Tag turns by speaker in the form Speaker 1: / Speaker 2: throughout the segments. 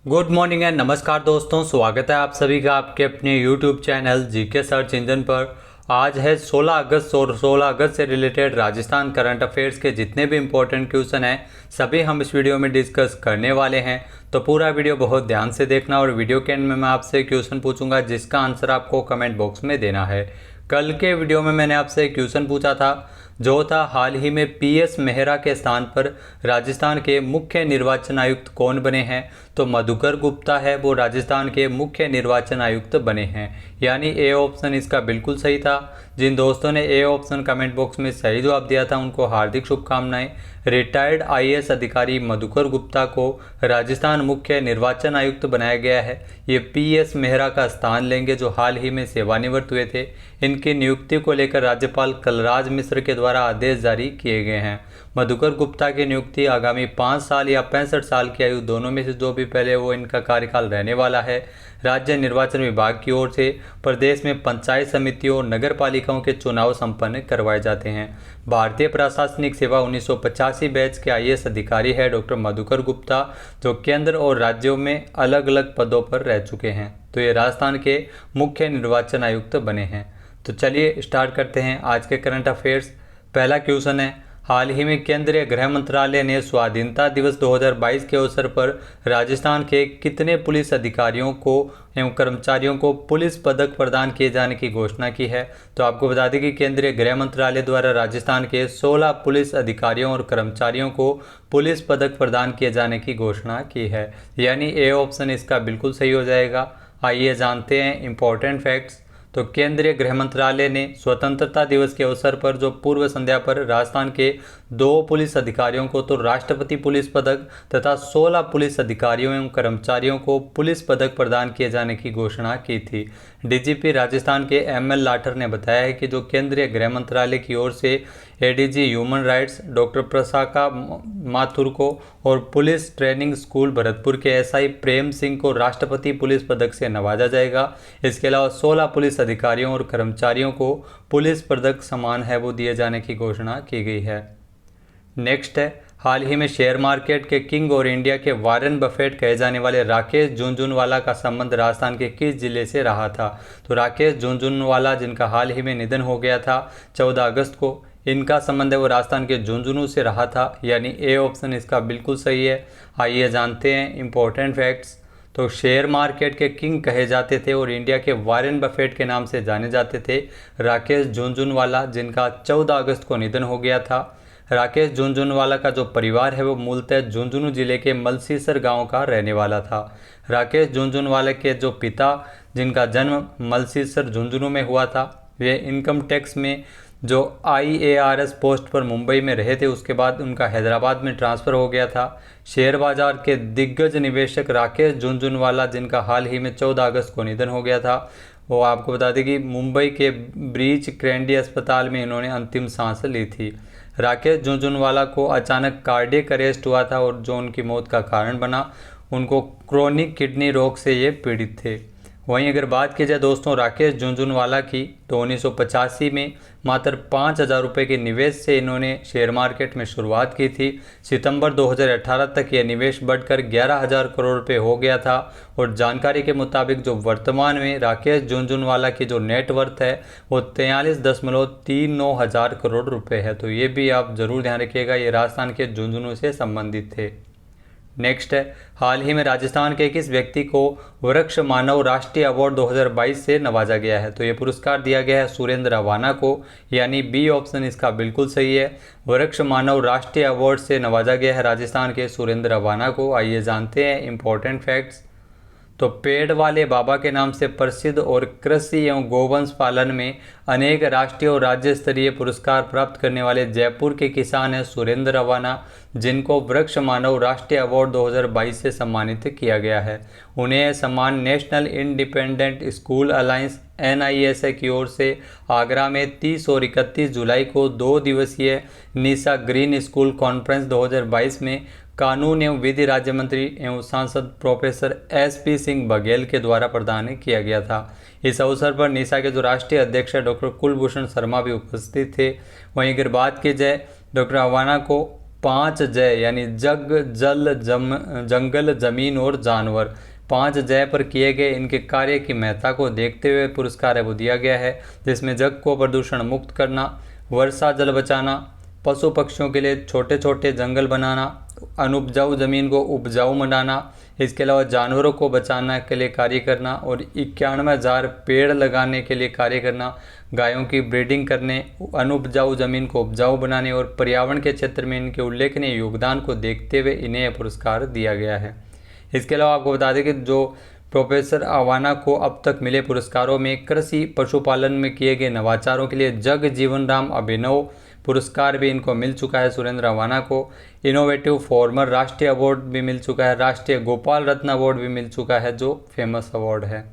Speaker 1: Good morning and नमस्कार दोस्तों, स्वागत है आप सभी का आपके अपने YouTube channel GK search engine पर। आज है 16 अगस्त और 16 अगस्त से रिलेटेड राजस्थान करंट अफेयर्स के जितने भी इम्पोर्टेंट क्वेश्चन हैं सभी हम इस वीडियो में डिस्कस करने वाले हैं। तो पूरा वीडियो बहुत ध्यान से देखना और वीडियो के एंड में मैं आपसे क्वेश्चन पूछूंगा जिसका आंसर आपको कमेंट बॉक्स में देना है। कल के वीडियो में मैंने आपसे एक क्वेश्चन पूछा था जो था हाल ही में पीएस मेहरा के स्थान पर राजस्थान के मुख्य निर्वाचन आयुक्त कौन बने हैं। तो मधुकर गुप्ता है वो राजस्थान के मुख्य निर्वाचन आयुक्त बने हैं, यानी ए ऑप्शन इसका बिल्कुल सही था। जिन दोस्तों ने ए ऑप्शन कमेंट बॉक्स में सही जवाब दिया था उनको हार्दिक शुभकामनाएं। रिटायर्ड आईएएस अधिकारी मधुकर गुप्ता को राजस्थान मुख्य निर्वाचन आयुक्त बनाया गया है। ये पीएस मेहरा का स्थान लेंगे जो हाल ही में सेवानिवृत्त हुए थे। इनकी नियुक्ति को लेकर राज्यपाल कलराज मिश्र के द्वारा आदेश जारी किए गए हैं। मधुकर गुप्ता की नियुक्ति आगामी 5 साल या 65 साल की आयु दोनों में से जो भी पहले वो इनका कार्यकाल रहने वाला है। राज्य निर्वाचन विभाग की ओर से प्रदेश में पंचायत समितियों और नगर पालिकाओं के चुनाव संपन्न करवाए जाते हैं। भारतीय प्रशासनिक सेवा 1985 बैच के आईएएस अधिकारी है डॉक्टर मधुकर गुप्ता, जो केंद्र और राज्यों में अलग अलग पदों पर रह चुके हैं। तो ये राजस्थान के मुख्य निर्वाचन आयुक्त बने हैं। तो चलिए स्टार्ट करते हैं आज के करंट अफेयर्स। पहला क्वेश्चन है, हाल ही में केंद्रीय गृह मंत्रालय ने स्वाधीनता दिवस 2022 के अवसर पर राजस्थान के कितने पुलिस अधिकारियों को एवं कर्मचारियों को पुलिस पदक प्रदान किए जाने की घोषणा की है। तो आपको बता दें कि केंद्रीय गृह मंत्रालय द्वारा राजस्थान के 16 पुलिस अधिकारियों और कर्मचारियों को पुलिस पदक प्रदान किए जाने की घोषणा की है, यानी ए ऑप्शन इसका बिल्कुल सही हो जाएगा। आइए जानते हैं इम्पोर्टेंट फैक्ट्स। तो केंद्रीय गृह मंत्रालय ने स्वतंत्रता दिवस के अवसर पर जो पूर्व संध्या पर राजस्थान के 2 पुलिस अधिकारियों को तो राष्ट्रपति पुलिस पदक तथा 16 पुलिस अधिकारियों एवं कर्मचारियों को पुलिस पदक प्रदान किए जाने की घोषणा की थी। डीजीपी राजस्थान के एमएल लाठर ने बताया है कि जो केंद्रीय गृह मंत्रालय की ओर से एडीजी ह्यूमन राइट्स डॉक्टर प्रसाका माथुर को और पुलिस ट्रेनिंग स्कूल भरतपुर के एसआई प्रेम सिंह को राष्ट्रपति पुलिस पदक से नवाजा जाएगा। इसके अलावा 16 पुलिस अधिकारियों और कर्मचारियों को पुलिस पदक समान है वो दिए जाने की घोषणा की गई है। नेक्स्ट है, हाल ही में शेयर मार्केट के किंग और इंडिया के वारेन बफेट कहे जाने वाले राकेश झुनझुनवाला का संबंध राजस्थान के किस जिले से रहा था। तो राकेश झुनझुनवाला जिनका हाल ही में निधन हो गया था 14 अगस्त को, इनका संबंध है वो राजस्थान के झुंझुनू से रहा था, यानी ए ऑप्शन इसका बिल्कुल सही है। आइए जानते हैं इम्पोर्टेंट फैक्ट्स। तो शेयर मार्केट के किंग कहे जाते थे और इंडिया के वारेन बफेट के नाम से जाने जाते थे राकेश झुनझुनवाला, जिनका 14 अगस्त को निधन हो गया था। राकेश झुनझुनवाला का जो परिवार है वो मूलतः झुंझुनू जिले के मलसीसर गांव का रहने वाला था। राकेश झुनझुनवाला के जो पिता जिनका जन्म मलसीसर झुंझुनू में हुआ था, वे इनकम टैक्स में जो आईएआरएस पोस्ट पर मुंबई में रहे थे, उसके बाद उनका हैदराबाद में ट्रांसफ़र हो गया था। शेयर बाजार के दिग्गज निवेशक राकेश झुनझुनवाला जिनका हाल ही में 14 अगस्त को निधन हो गया था, वो आपको बता दें कि मुंबई के ब्रीच कैंडी अस्पताल में इन्होंने अंतिम सांस ली थी। राकेश झुनझुनवाला को अचानक कार्डियक अरेस्ट हुआ था और जो उनकी मौत का कारण बना, उनको क्रोनिक किडनी रोग से ये पीड़ित थे। वहीं अगर बात की जाए दोस्तों राकेश झुनझुनवाला की, तो 1985 में मात्र 5,000 रुपये के निवेश से इन्होंने शेयर मार्केट में शुरुआत की थी। सितंबर 2018 तक यह निवेश बढ़कर 11,000 करोड़ रुपये हो गया था और जानकारी के मुताबिक जो वर्तमान में राकेश झुनझुनवाला की जो नेटवर्थ है वो 43.39 हज़ार करोड़ रुपये है। तो ये भी आप ज़रूर ध्यान रखिएगा, ये राजस्थान के झुंझुनू से संबंधित थे। नेक्स्ट है, हाल ही में राजस्थान के किस व्यक्ति को वृक्ष मानव राष्ट्रीय अवार्ड 2022 से नवाजा गया है। तो ये पुरस्कार दिया गया है सुरेंद्र रवाना को, यानी बी ऑप्शन इसका बिल्कुल सही है। वृक्ष मानव राष्ट्रीय अवार्ड से नवाजा गया है राजस्थान के सुरेंद्र रवाना को। आइए जानते हैं इम्पोर्टेंट फैक्ट्स। तो पेड़ वाले बाबा के नाम से प्रसिद्ध और कृषि एवं गोवंश पालन में अनेक राष्ट्रीय और राज्य स्तरीय पुरस्कार प्राप्त करने वाले जयपुर के किसान हैं सुरेंद्र रवाना, जिनको वृक्ष मानव राष्ट्रीय अवार्ड 2022 से सम्मानित किया गया है। उन्हें यह सम्मान national independent school alliance NISA की ओर से आगरा में 30 और 31 जुलाई को 2 दिवसीय निशा ग्रीन स्कूल कॉन्फ्रेंस 2022 में कानून एवं विधि राज्य मंत्री एवं सांसद प्रोफेसर SP सिंह बघेल के द्वारा प्रदान किया गया था। इस अवसर पर निशा के जो राष्ट्रीय अध्यक्ष डॉक्टर कुलभूषण शर्मा भी उपस्थित थे। वहीं अगर बात की जाए डॉक्टर रवाना को 5 जय यानी जग जल जंगल जमीन और जानवर, 5 जय पर किए गए इनके कार्य की महत्ता को देखते हुए पुरस्कार है वो दिया गया है, जिसमें जग को प्रदूषण मुक्त करना, वर्षा जल बचाना, पशु पक्षियों के लिए छोटे छोटे जंगल बनाना, अनुपजाऊ ज़मीन को उपजाऊ बनाना, इसके अलावा जानवरों को बचाने के लिए कार्य करना और 91,000 पेड़ लगाने के लिए कार्य करना, गायों की ब्रीडिंग करने, अनुपजाऊ ज़मीन को उपजाऊ बनाने और पर्यावरण के क्षेत्र में इनके उल्लेखनीय योगदान को देखते हुए इन्हें यह पुरस्कार दिया गया है। इसके अलावा आपको बता दें कि जो प्रोफेसर अवाना को अब तक मिले पुरस्कारों में कृषि पशुपालन में किए गए नवाचारों के लिए जग जीवन राम अभिनव पुरस्कार भी इनको मिल चुका है सुरेंद्र अवाना को। इनोवेटिव फॉर्मर राष्ट्रीय अवार्ड भी मिल चुका है, राष्ट्रीय गोपाल रत्न अवार्ड भी मिल चुका है जो फेमस अवार्ड है।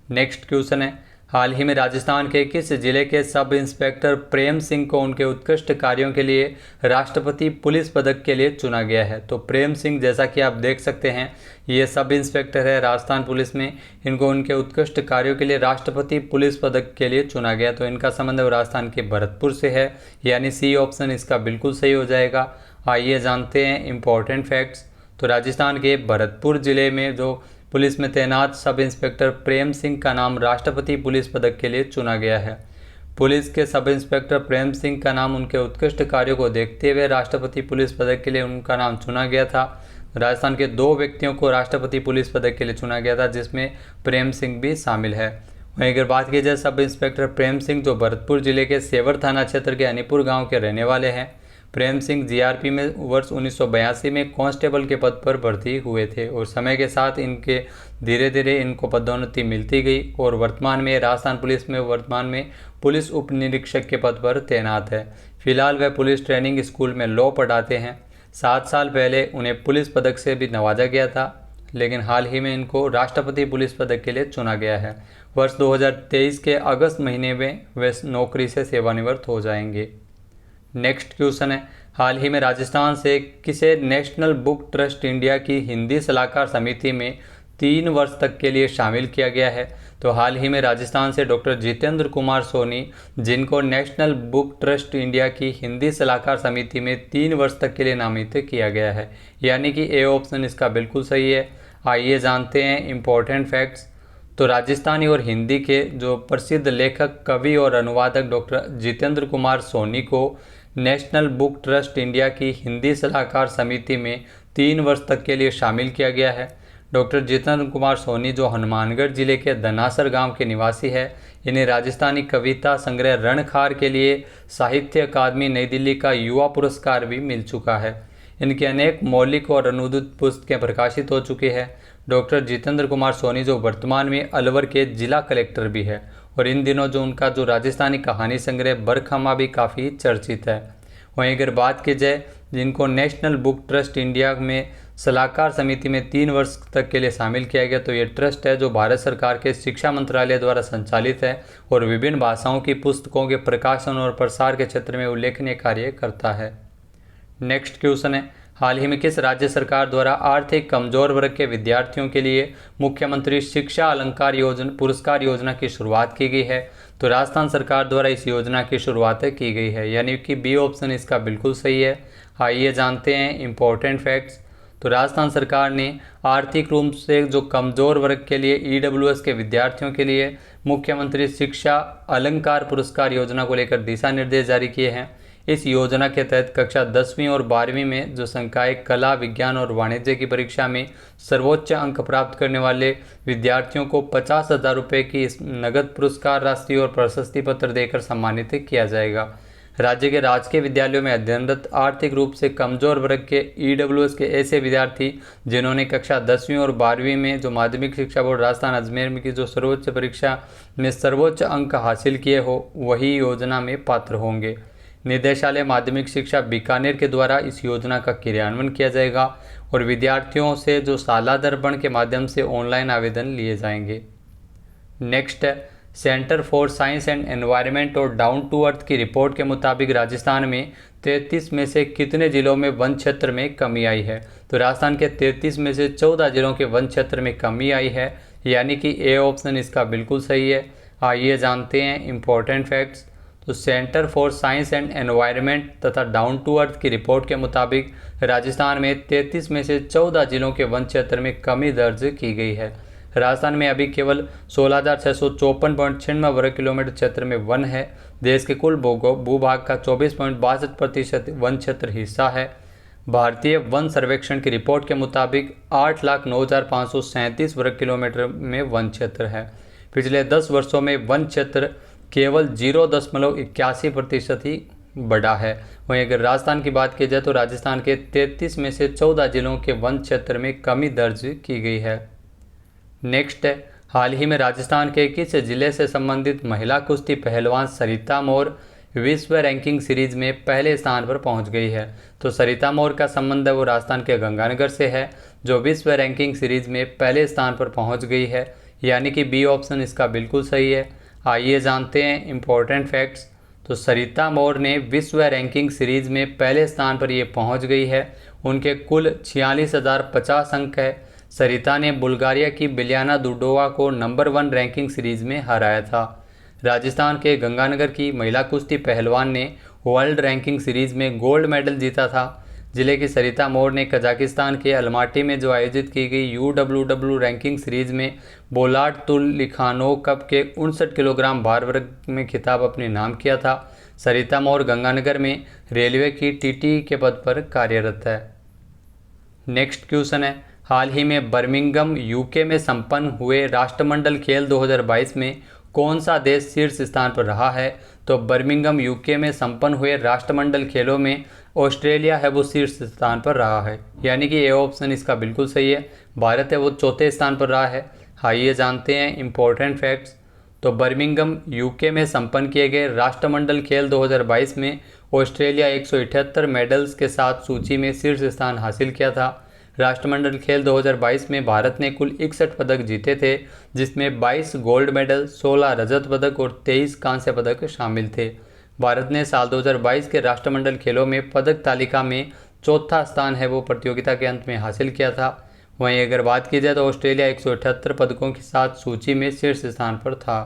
Speaker 1: नेक्स्ट क्वेश्चन है, हाल ही में राजस्थान के किस जिले के सब इंस्पेक्टर प्रेम सिंह को उनके उत्कृष्ट कार्यों के लिए राष्ट्रपति पुलिस पदक के लिए चुना गया है? तो प्रेम सिंह, जैसा कि आप देख सकते हैं, ये सब इंस्पेक्टर है राजस्थान पुलिस में, इनको उनके उत्कृष्ट कार्यों के लिए राष्ट्रपति पुलिस पदक के लिए चुना गया। तो इनका संबंध राजस्थान के भरतपुर से है, यानी सी ऑप्शन इसका बिल्कुल सही हो जाएगा। आइए जानते हैं इम्पोर्टेंट फैक्ट्स। तो राजस्थान के भरतपुर जिले में जो पुलिस में तैनात सब इंस्पेक्टर प्रेम सिंह का नाम राष्ट्रपति पुलिस पदक के लिए चुना गया है। पुलिस के सब इंस्पेक्टर प्रेम सिंह का नाम उनके उत्कृष्ट कार्यों को देखते हुए राष्ट्रपति पुलिस पदक के लिए उनका नाम चुना गया था। राजस्थान के 2 व्यक्तियों को राष्ट्रपति पुलिस पदक के लिए चुना गया था, जिसमें प्रेम सिंह भी शामिल है। वहीं अगर बात की जाए सब इंस्पेक्टर प्रेम सिंह जो भरतपुर जिले के सेवर थाना क्षेत्र के अनीपुर गाँव के रहने वाले हैं। प्रेम सिंह जीआरपी में वर्ष 1982 में कांस्टेबल के पद पर भर्ती हुए थे और समय के साथ इनके धीरे धीरे इनको पदोन्नति मिलती गई और वर्तमान में राजस्थान पुलिस में पुलिस उप निरीक्षक के पद पर तैनात है। फिलहाल वह पुलिस ट्रेनिंग स्कूल में लॉ पढ़ाते हैं। 7 साल पहले उन्हें पुलिस पदक से भी नवाजा गया था, लेकिन हाल ही में इनको राष्ट्रपति पुलिस पदक के लिए चुना गया है। वर्ष 2023 के अगस्त महीने में वे नौकरी से सेवानिवृत्त हो जाएंगे। नेक्स्ट क्वेश्चन है, हाल ही में राजस्थान से किसे नेशनल बुक ट्रस्ट इंडिया की हिंदी सलाहकार समिति में 3 वर्ष तक के लिए शामिल किया गया है? तो हाल ही में राजस्थान से डॉक्टर जितेंद्र कुमार सोनी, जिनको नेशनल बुक ट्रस्ट इंडिया की हिंदी सलाहकार समिति में 3 वर्ष तक के लिए नामित किया गया है, यानी कि ए ऑप्शन इसका बिल्कुल सही है। आइए जानते हैं इम्पोर्टेंट फैक्ट्स। तो राजस्थानी और हिंदी के जो प्रसिद्ध लेखक, कवि और अनुवादक डॉक्टर जितेंद्र कुमार सोनी को नेशनल बुक ट्रस्ट इंडिया की हिंदी सलाहकार समिति में 3 वर्ष तक के लिए शामिल किया गया है। डॉक्टर जितेंद्र कुमार सोनी जो हनुमानगढ़ जिले के धनासर गांव के निवासी है, इन्हें राजस्थानी कविता संग्रह रणखार के लिए साहित्य अकादमी नई दिल्ली का युवा पुरस्कार भी मिल चुका है। इनके अनेक मौलिक और अनुदित पुस्तकें प्रकाशित हो चुकी है। डॉक्टर जितेंद्र कुमार सोनी जो वर्तमान में अलवर के जिला कलेक्टर भी है और इन दिनों जो उनका जो राजस्थानी कहानी संग्रह बरखमा भी काफ़ी चर्चित है। वहीं अगर बात की जाए जिनको नेशनल बुक ट्रस्ट इंडिया में सलाहकार समिति में 3 वर्ष तक के लिए शामिल किया गया, तो ये ट्रस्ट है जो भारत सरकार के शिक्षा मंत्रालय द्वारा संचालित है और विभिन्न भाषाओं की पुस्तकों के प्रकाशन और प्रसार के क्षेत्र में उल्लेखनीय कार्य करता है। नेक्स्ट क्वेश्चन है, हाल ही में किस राज्य सरकार द्वारा आर्थिक कमजोर वर्ग के विद्यार्थियों के लिए मुख्यमंत्री शिक्षा अलंकार पुरस्कार योजना की शुरुआत की गई है? तो राजस्थान सरकार द्वारा इस योजना की शुरुआत की गई है, यानी कि बी ऑप्शन इसका बिल्कुल सही है। आइए जानते हैं इम्पोर्टेंट फैक्ट्स। तो राजस्थान सरकार ने आर्थिक रूप से जो कमज़ोर वर्ग के लिए ईडब्ल्यूएस के विद्यार्थियों के लिए मुख्यमंत्री शिक्षा अलंकार पुरस्कार योजना को लेकर दिशा निर्देश जारी किए हैं। इस योजना के तहत कक्षा 10वीं और 12वीं में जो संकाय कला, विज्ञान और वाणिज्य की परीक्षा में सर्वोच्च अंक प्राप्त करने वाले विद्यार्थियों को 50,000 रुपये की नगद पुरस्कार राशि और प्रशस्ति पत्र देकर सम्मानित किया जाएगा। राज्य के राजकीय विद्यालयों में अध्ययनरत आर्थिक रूप से कमजोर वर्ग के ईडब्ल्यूएस के ऐसे विद्यार्थी जिन्होंने कक्षा 10वीं और 12वीं में जो माध्यमिक शिक्षा बोर्ड राजस्थान अजमेर में की जो सर्वोच्च परीक्षा में सर्वोच्च अंक हासिल किए हो, वही योजना में पात्र होंगे। निदेशालय माध्यमिक शिक्षा बीकानेर के द्वारा इस योजना का क्रियान्वयन किया जाएगा और विद्यार्थियों से जो साला दर्पण के माध्यम से ऑनलाइन आवेदन लिए जाएंगे। नेक्स्ट है, centre for science and environment और डाउन टू अर्थ की रिपोर्ट के मुताबिक राजस्थान में 33 में से कितने जिलों में वन क्षेत्र में कमी आई है? तो राजस्थान के 33 में से 14 जिलों के वन क्षेत्र में कमी आई है, यानी कि ए ऑप्शन इसका बिल्कुल सही है। आइए जानते हैं इम्पोर्टेंट फैक्ट्स। तो centre for science and environment तथा डाउन टू अर्थ की रिपोर्ट के मुताबिक राजस्थान में 33 में से 14 जिलों के वन क्षेत्र में कमी दर्ज की गई है। राजस्थान में अभी केवल 16,654.96 वर्ग किलोमीटर क्षेत्र में वन है। देश के कुल भूभाग का 24.62% वन क्षेत्र हिस्सा है। भारतीय वन सर्वेक्षण की रिपोर्ट के मुताबिक 8,09,537 वर्ग किलोमीटर में वन क्षेत्र है। पिछले 10 वर्षों में वन क्षेत्र केवल 0.81% ही बढ़ा है। वहीं अगर राजस्थान की बात की जाए तो राजस्थान के 33 में से 14 जिलों के वन क्षेत्र में कमी दर्ज की गई है। नेक्स्ट है, हाल ही में राजस्थान के किस जिले से संबंधित महिला कुश्ती पहलवान सरिता मौर्य विश्व रैंकिंग सीरीज में पहले स्थान पर पहुंच गई है। तो सरिता मौर्य का संबंध है वो राजस्थान के गंगानगर से है, जो विश्व रैंकिंग सीरीज में पहले स्थान पर पहुंच गई है, यानी कि बी ऑप्शन इसका बिल्कुल सही है। आइए जानते हैं इम्पोर्टेंट फैक्ट्स। तो सरिता मौर्य ने विश्व रैंकिंग सीरीज में पहले स्थान पर ये पहुंच गई है। उनके कुल 46,050 अंक है। सरिता ने बुल्गारिया की बिलियाना दुडोवा को नंबर 1 रैंकिंग सीरीज में हराया था। राजस्थान के गंगानगर की महिला कुश्ती पहलवान ने वर्ल्ड रैंकिंग सीरीज में गोल्ड मेडल जीता था। जिले की सरिता मौर्य ने कजाकिस्तान के अलमाटी में जो आयोजित की गई UWW रैंकिंग सीरीज में बोलाट तुलिखानोव कप के 59 किलोग्राम भार वर्ग में खिताब अपने नाम किया था। सरिता मौर्य गंगानगर में रेलवे की TT के पद पर कार्यरत है। नेक्स्ट क्वेश्चन है, हाल ही में बर्मिंघम UK में संपन्न हुए राष्ट्रमंडल खेल 2022 में कौन सा देश शीर्ष स्थान पर रहा है? तो बर्मिंघम UK में संपन्न हुए राष्ट्रमंडल खेलों में ऑस्ट्रेलिया है वो शीर्ष स्थान पर रहा है, यानी कि ए ऑप्शन इसका बिल्कुल सही है। भारत है वो चौथे स्थान पर रहा है। आइए जानते हैं इम्पोर्टेंट फैक्ट्स। तो बर्मिंघम UK में संपन्न किए गए राष्ट्रमंडल खेल 2022 में ऑस्ट्रेलिया 178 मेडल्स के साथ सूची में शीर्ष स्थान हासिल किया था। राष्ट्रमंडल खेल 2022 में भारत ने कुल 61 पदक जीते थे, जिसमें 22 गोल्ड मेडल, 16 रजत पदक और 23 कांस्य पदक शामिल थे। भारत ने साल 2022 के राष्ट्रमंडल खेलों में पदक तालिका में चौथा स्थान है वो प्रतियोगिता के अंत में हासिल किया था। वहीं अगर बात की जाए तो ऑस्ट्रेलिया 178 पदकों के साथ सूची में शीर्ष स्थान पर था।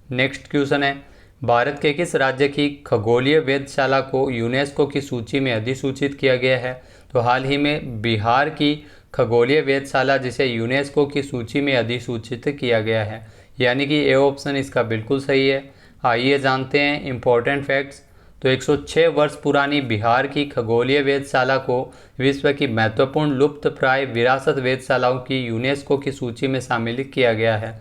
Speaker 1: नेक्स्ट क्वेश्चन है, भारत के किस राज्य की खगोलीय वेधशाला को यूनेस्को की सूची में अधिसूचित किया गया है? तो हाल ही में बिहार की खगोलीय वेधशाला जिसे यूनेस्को की सूची में अधिसूचित किया गया है, यानी कि ए ऑप्शन इसका बिल्कुल सही है। आइए जानते हैं इम्पोर्टेंट फैक्ट्स। तो 106 वर्ष पुरानी बिहार की खगोलीय वेधशाला को विश्व की महत्वपूर्ण लुप्तप्राय विरासत वेधशालाओं की यूनेस्को की सूची में शामिल किया गया है।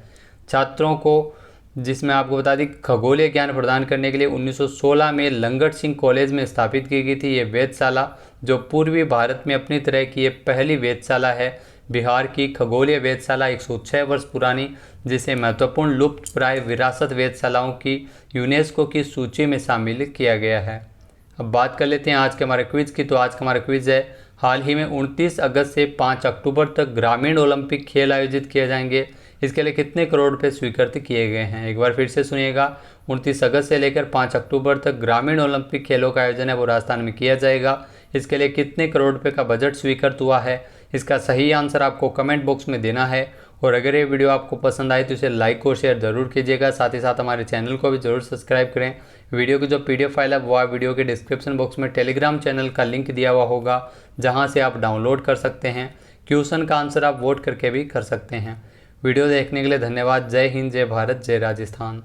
Speaker 1: छात्रों को, जिसमें आपको बता दें, खगोलीय ज्ञान प्रदान करने के लिए 1916 में लंगट सिंह कॉलेज में स्थापित की गई थी ये वेधशाला, जो पूर्वी भारत में अपनी तरह की ये पहली वेधशाला है। बिहार की खगोलीय वेधशाला 106 वर्ष पुरानी, जिसे महत्वपूर्ण लुप्त प्राय विरासत वेधशालाओं की यूनेस्को की सूची में शामिल किया गया है। अब बात कर लेते हैं आज के हमारे क्विज की। तो आज का हमारा क्विज है, हाल ही में 29 अगस्त से 5 अक्टूबर तक ग्रामीण ओलंपिक खेल आयोजित किए जाएंगे। इसके लिए कितने करोड़ रुपये स्वीकृत किए गए हैं? एक बार फिर से सुनिएगा, 29 अगस्त से लेकर 5 अक्टूबर तक ग्रामीण ओलंपिक खेलों का आयोजन है वो राजस्थान में किया जाएगा। इसके लिए कितने करोड़ रुपये का बजट स्वीकृत हुआ है? इसका सही आंसर आपको कमेंट बॉक्स में देना है। और अगर ये वीडियो आपको पसंद आए तो इसे लाइक और शेयर ज़रूर कीजिएगा। साथ ही साथ हमारे चैनल को भी ज़रूर सब्सक्राइब करें। वीडियो की जो PDF फाइल है वो आप वीडियो के डिस्क्रिप्शन बॉक्स में टेलीग्राम चैनल का लिंक दिया हुआ होगा, जहाँ से आप डाउनलोड कर सकते हैं। क्वेश्चन का आंसर आप वोट करके भी कर सकते हैं। वीडियो देखने के लिए धन्यवाद। जय हिंद, जय भारत, जय राजस्थान।